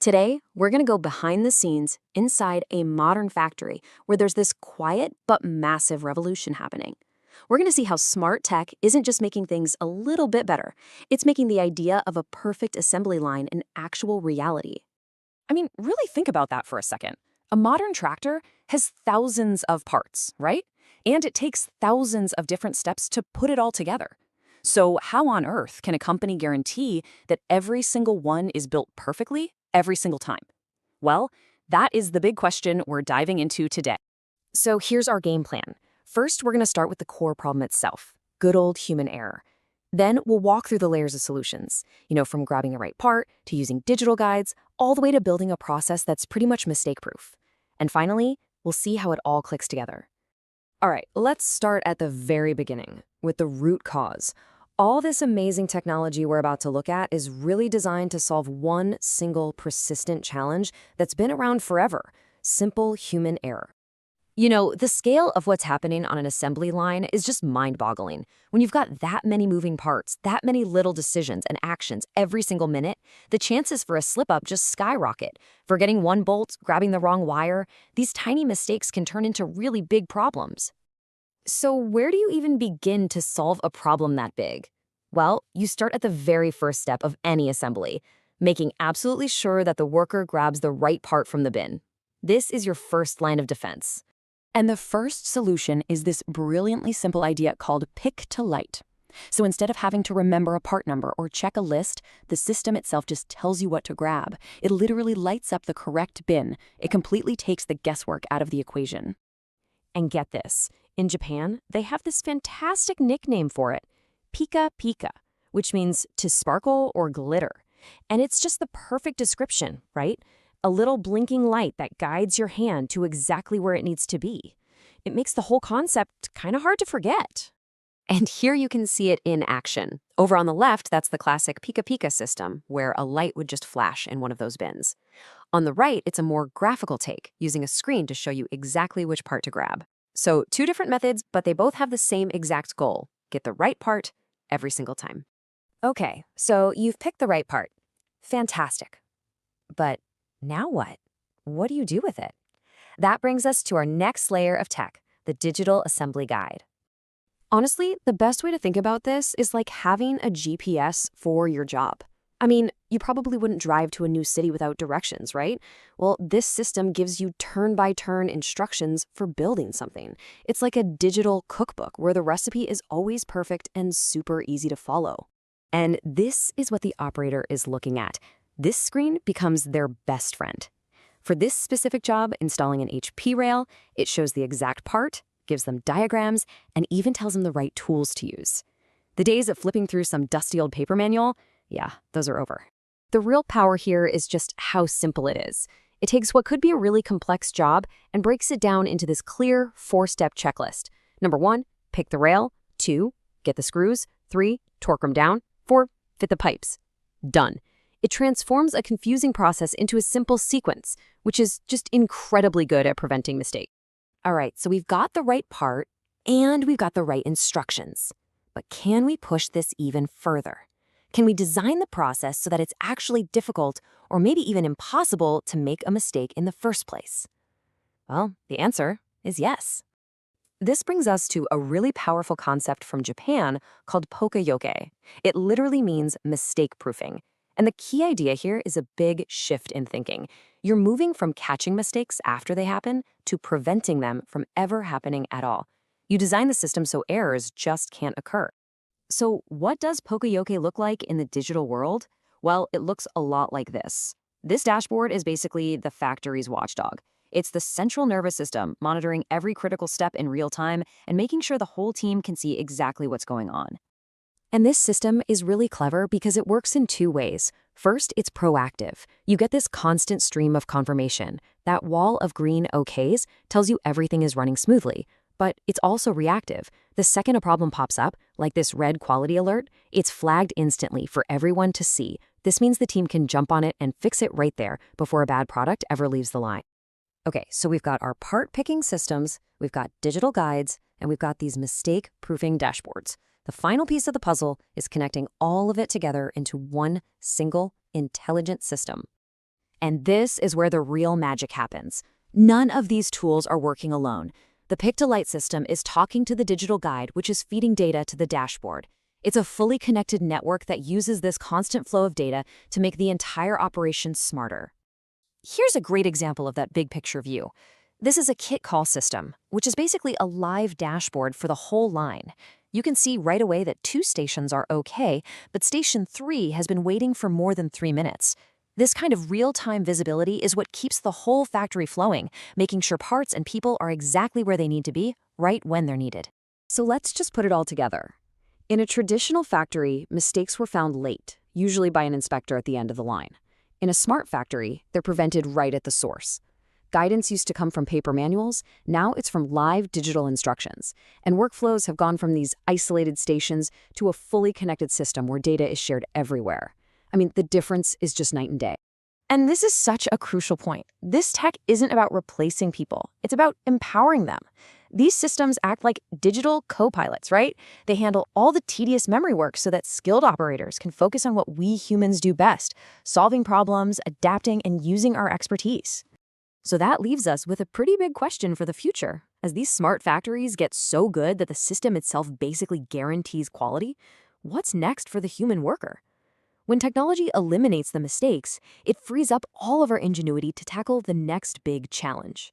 Today, we're going to go behind the scenes inside a modern factory where there's this quiet but massive revolution happening. We're going to see how smart tech isn't just making things a little bit better, it's making the idea of a perfect assembly line an actual reality. I mean, really think about that for a second. A modern tractor has thousands of parts, right? And it takes thousands of different steps to put it all together. So how on earth can a company guarantee that every single one is built perfectly every single time? Well, that is the big question we're diving into today. So here's our game plan. First, we're going to start with the core problem itself, good old human error. Then we'll walk through the layers of solutions, from grabbing the right part to using digital guides, all the way to building a process that's pretty much mistake-proof. And finally, we'll see how it all clicks together. All right, let's start at the very beginning, with the root cause. All this amazing technology we're about to look at is really designed to solve one single persistent challenge that's been around forever: simple human error. The scale of what's happening on an assembly line is just mind-boggling. When you've got that many moving parts, that many little decisions and actions every single minute, the chances for a slip-up just skyrocket. Forgetting one bolt, grabbing the wrong wire, these tiny mistakes can turn into really big problems. So where do you even begin to solve a problem that big? Well, you start at the very first step of any assembly, making absolutely sure that the worker grabs the right part from the bin. This is your first line of defense. And the first solution is this brilliantly simple idea called pick to light. So instead of having to remember a part number or check a list, the system itself just tells you what to grab. It literally lights up the correct bin. It completely takes the guesswork out of the equation. And get this, in Japan, they have this fantastic nickname for it, Pika Pika, which means to sparkle or glitter. And it's just the perfect description, right? A little blinking light that guides your hand to exactly where it needs to be. It makes the whole concept kind of hard to forget. And here you can see it in action. Over on the left, that's the classic Pika Pika system, where a light would just flash in one of those bins. On the right, it's a more graphical take, using a screen to show you exactly which part to grab. So two different methods, but they both have the same exact goal: get the right part every single time. Okay, so you've picked the right part. Fantastic. But now what? What do you do with it? That brings us to our next layer of tech, the digital assembly guide. Honestly, the best way to think about this is like having a GPS for your job. I mean, you probably wouldn't drive to a new city without directions, right? Well, this system gives you turn-by-turn instructions for building something. It's like a digital cookbook where the recipe is always perfect and super easy to follow. And this is what the operator is looking at. This screen becomes their best friend. For this specific job, installing an HP rail, it shows the exact part, gives them diagrams, and even tells them the right tools to use. The days of flipping through some dusty old paper manual, yeah, those are over. The real power here is just how simple it is. It takes what could be a really complex job and breaks it down into this clear 4-step checklist. Number 1, pick the rail. 2, get the screws. 3, torque them down. 4, fit the pipes. Done. It transforms a confusing process into a simple sequence, which is just incredibly good at preventing mistakes. All right, so we've got the right part and we've got the right instructions. But can we push this even further? Can we design the process so that it's actually difficult or maybe even impossible to make a mistake in the first place? Well, the answer is yes. This brings us to a really powerful concept from Japan called poka-yoke. It literally means mistake-proofing. And the key idea here is a big shift in thinking. You're moving from catching mistakes after they happen to preventing them from ever happening at all. You design the system so errors just can't occur. So what does poka-yoke look like in the digital world? Well, it looks a lot like this. This dashboard is basically the factory's watchdog. It's the central nervous system monitoring every critical step in real time and making sure the whole team can see exactly what's going on. And this system is really clever because it works in 2 ways. First, it's proactive. You get this constant stream of confirmation. That wall of green OKs tells you everything is running smoothly. But it's also reactive. The second a problem pops up, like this red quality alert, it's flagged instantly for everyone to see. This means the team can jump on it and fix it right there before a bad product ever leaves the line. Okay, so we've got our part-picking systems, we've got digital guides, and we've got these mistake-proofing dashboards. The final piece of the puzzle is connecting all of it together into one single, intelligent system. And this is where the real magic happens. None of these tools are working alone. The pick-to-light system is talking to the digital guide, which is feeding data to the dashboard. It's a fully connected network that uses this constant flow of data to make the entire operation smarter. Here's a great example of that big picture view. This is a kit call system, which is basically a live dashboard for the whole line. You can see right away that 2 stations are okay, but station 3 has been waiting for more than 3 minutes. This kind of real-time visibility is what keeps the whole factory flowing, making sure parts and people are exactly where they need to be, right when they're needed. So let's just put it all together. In a traditional factory, mistakes were found late, usually by an inspector at the end of the line. In a smart factory, they're prevented right at the source. Guidance used to come from paper manuals, now it's from live digital instructions. And workflows have gone from these isolated stations to a fully connected system where data is shared everywhere. I mean, the difference is just night and day. And this is such a crucial point. This tech isn't about replacing people. It's about empowering them. These systems act like digital co-pilots, right? They handle all the tedious memory work so that skilled operators can focus on what we humans do best, solving problems, adapting, and using our expertise. So that leaves us with a pretty big question for the future. As these smart factories get so good that the system itself basically guarantees quality, what's next for the human worker? When technology eliminates the mistakes, it frees up all of our ingenuity to tackle the next big challenge.